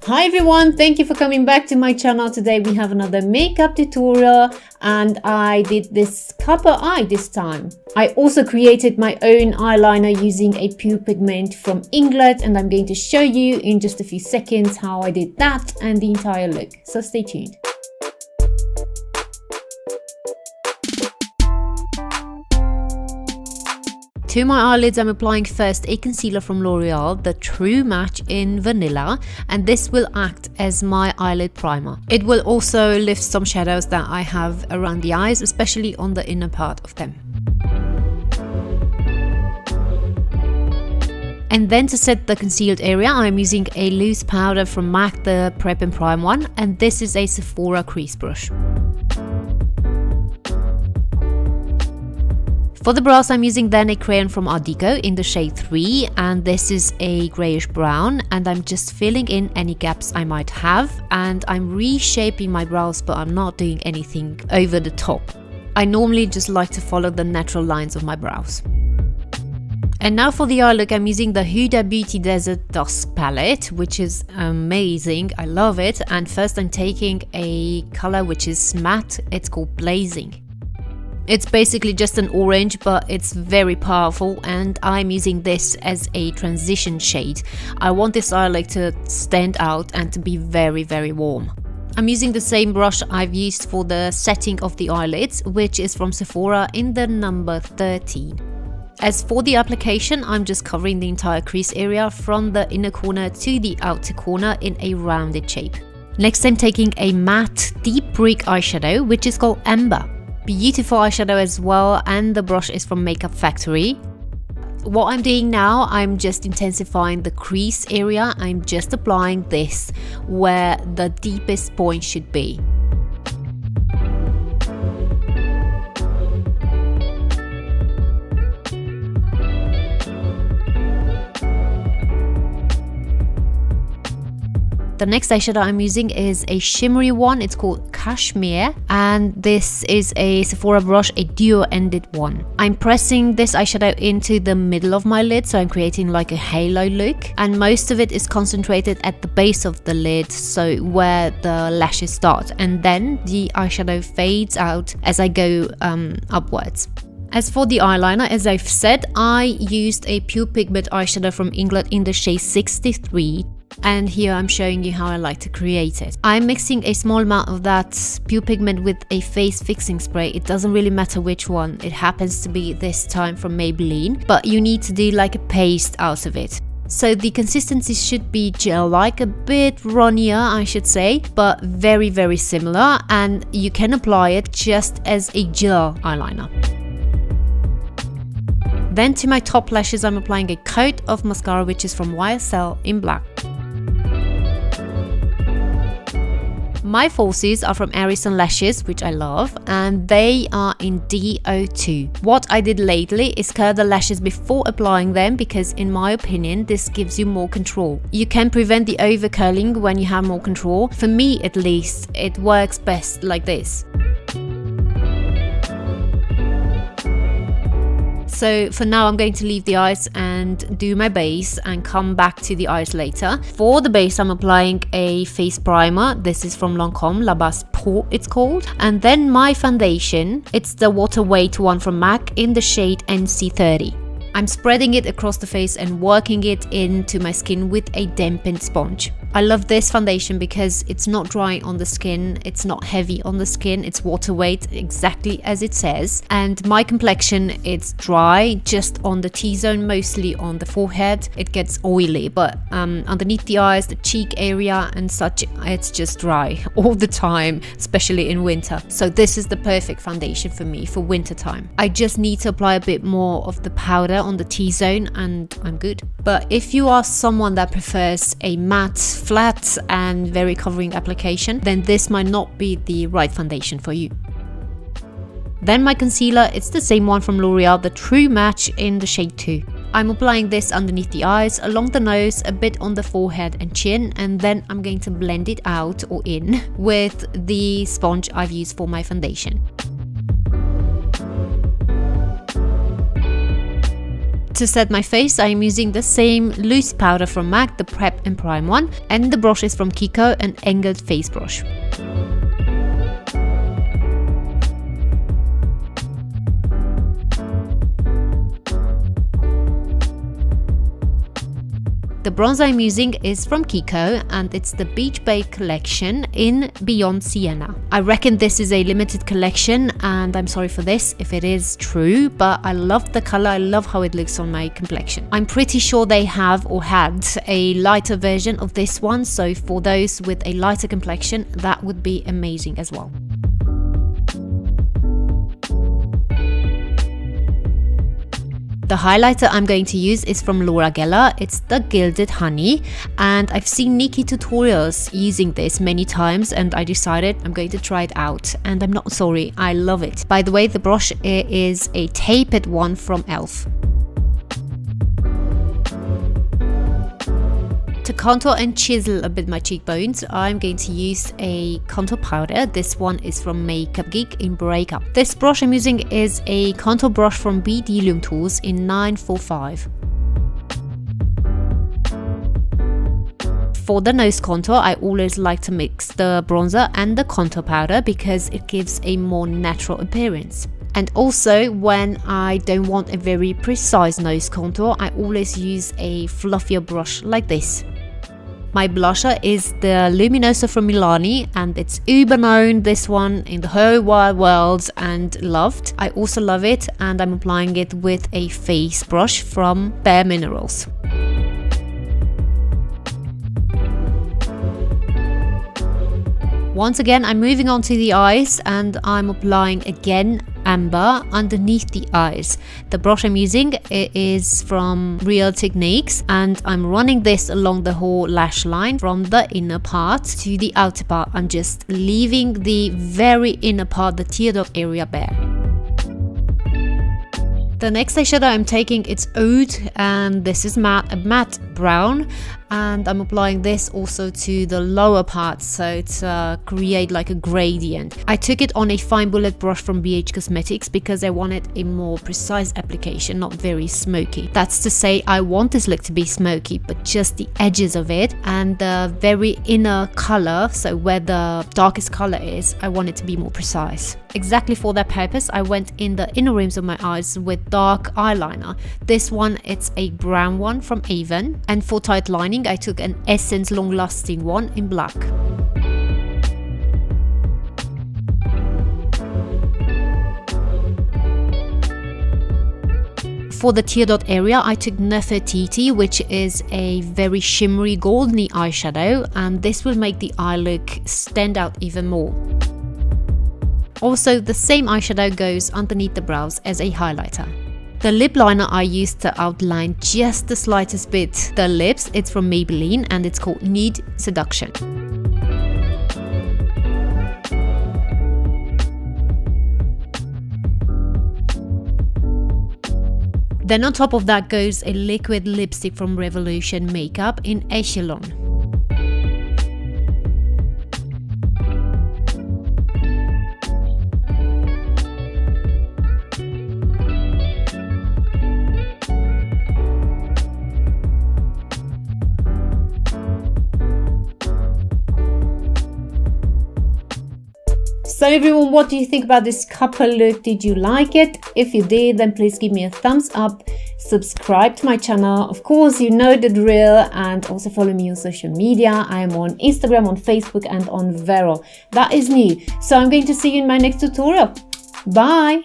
Hi everyone, thank you for coming back to my channel. Today we have another makeup tutorial and I did this copper eye this time. I also created my own eyeliner using a pure pigment from ILINCA, and I'm going to show you in just a few seconds how I did that and the entire look. So stay tuned. To my eyelids, I'm applying first a concealer from L'Oreal, the True Match in Vanilla, and this will act as my eyelid primer. It will also lift some shadows that I have around the eyes, especially on the inner part of them. And then to set the concealed area, I'm using a loose powder from MAC, the Prep and Prime one, and this is a Sephora crease brush. For the brows, I'm using then a crayon from Art Deco in the shade 3, and this is a greyish brown, and I'm just filling in any gaps I might have, and I'm reshaping my brows, but I'm not doing anything over the top. I normally just like to follow the natural lines of my brows. And now for the eye look, I'm using the Huda Beauty Desert Dusk palette, which is amazing. I love it. And first I'm taking a color which is matte. It's called Blazing. It's basically just an orange, but it's very powerful, and I'm using this as a transition shade. I want this eye look to stand out and to be very, very warm. I'm using the same brush I've used for the setting of the eyelids, which is from Sephora in the number 13. As for the application, I'm just covering the entire crease area from the inner corner to the outer corner in a rounded shape. Next, I'm taking a matte deep brick eyeshadow, which is called Amber. Beautiful eyeshadow as well, and the brush is from Makeup Factory. What I'm doing now, I'm just intensifying the crease area. I'm just applying this where the deepest point should be. The next eyeshadow I'm using is a shimmery one. It's called Cashmere, and this is a Sephora brush, a duo-ended one. I'm pressing this eyeshadow into the middle of my lid, so I'm creating like a halo look, and most of it is concentrated at the base of the lid, so where the lashes start, and then the eyeshadow fades out as I go upwards. As for the eyeliner, as I've said, I used a pure pigment eyeshadow from ILINCA in the shade 63. And here I'm showing you how I like to create it. I'm mixing a small amount of that pure pigment with a face fixing spray. It doesn't really matter which one. It happens to be this time from Maybelline, but you need to do like a paste out of it. So the consistency should be gel-like, a bit runnier I should say, but very, very similar, and you can apply it just as a gel eyeliner. Then to my top lashes, I'm applying a coat of mascara which is from YSL in black. My falsies are from Arison Lashes, which I love, and they are in DO2. What I did lately is curl the lashes before applying them, because in my opinion this gives you more control. You can prevent the over curling when you have more control. For me at least, it works best like this. So for now I'm going to leave the eyes and do my base and come back to the eyes later. For the base I'm applying a face primer. This is from Lancôme, La Base Pro it's called. And then my foundation, it's the Water Weight one from MAC in the shade NC30. I'm spreading it across the face and working it into my skin with a dampened sponge. I love this foundation because it's not drying on the skin, it's not heavy on the skin, it's water weight exactly as it says. And my complexion, it's dry just on the T-zone, mostly on the forehead. It gets oily, but underneath the eyes, the cheek area and such, it's just dry all the time, especially in winter. So this is the perfect foundation for me for winter time. I just need to apply a bit more of the powder on the T-zone and I'm good. But if you are someone that prefers a matte, flat and very covering application, then this might not be the right foundation for you. Then my concealer, it's the same one from L'Oreal, the True Match in the shade 2. I'm applying this underneath the eyes, along the nose, a bit on the forehead and chin, and then I'm going to blend it out or in with the sponge I've used for my foundation. To set my face, I am using the same loose powder from MAC, the Prep and Prime one, and the brush is from Kiko, an angled face brush. The bronzer I'm using is from Kiko and it's the Beach Bake collection in Beyond Sienna. I reckon this is a limited collection and I'm sorry for this if it is true, but I love the color, I love how it looks on my complexion. I'm pretty sure they have or had a lighter version of this one, so for those with a lighter complexion, that would be amazing as well. The highlighter I'm going to use is from Laura Geller. It's the Gilded Honey, and I've seen Nikki tutorials using this many times and I decided I'm going to try it out, and I'm not sorry, I love it. By the way, the brush is a tapered one from e.l.f. To contour and chisel a bit my cheekbones, I'm going to use a contour powder. This one is from Makeup Geek in Breakup. This brush I'm using is a contour brush from BD Lume Tools in 945. For the nose contour, I always like to mix the bronzer and the contour powder because it gives a more natural appearance. And also, when I don't want a very precise nose contour, I always use a fluffier brush like this. My blusher is the Luminosa from Milani and it's uber known, this one, in the whole wide world and loved. I also love it and I'm applying it with a face brush from Bare Minerals. Once again, I'm moving on to the eyes and I'm applying again amber underneath the eyes. The brush I'm using is from Real Techniques and I'm running this along the whole lash line from the inner part to the outer part. I'm just leaving the very inner part, the tear duct area, bare. The next eyeshadow I'm taking, it's Ode, and this is a matte brown, and I'm applying this also to the lower part so to create like a gradient. I took it on a fine bullet brush from BH Cosmetics because I wanted a more precise application, not very smoky. That's to say, I want this look to be smoky, but just the edges of it and the very inner color, so where the darkest color is, I want it to be more precise. Exactly for that purpose, I went in the inner rims of my eyes with dark eyeliner. This one, it's a brown one from Avon, and for tight lining I took an Essence long lasting one in black. For the tear dot area, I took Nefertiti, which is a very shimmery goldeny eyeshadow, and this will make the eye look stand out even more. Also, the same eyeshadow goes underneath the brows as a highlighter. The lip liner I used to outline just the slightest bit the lips, it's from Maybelline and it's called Nude Seduction. Then on top of that goes a liquid lipstick from Revolution Makeup in Echelon. So everyone, what do you think about this couple look? Did you like it? If you did, then please give me a thumbs up, subscribe to my channel, of course you know the drill, and also follow me on social media. I am on Instagram, on Facebook and on VERO. That is new. So I'm going to see you in my next tutorial. Bye!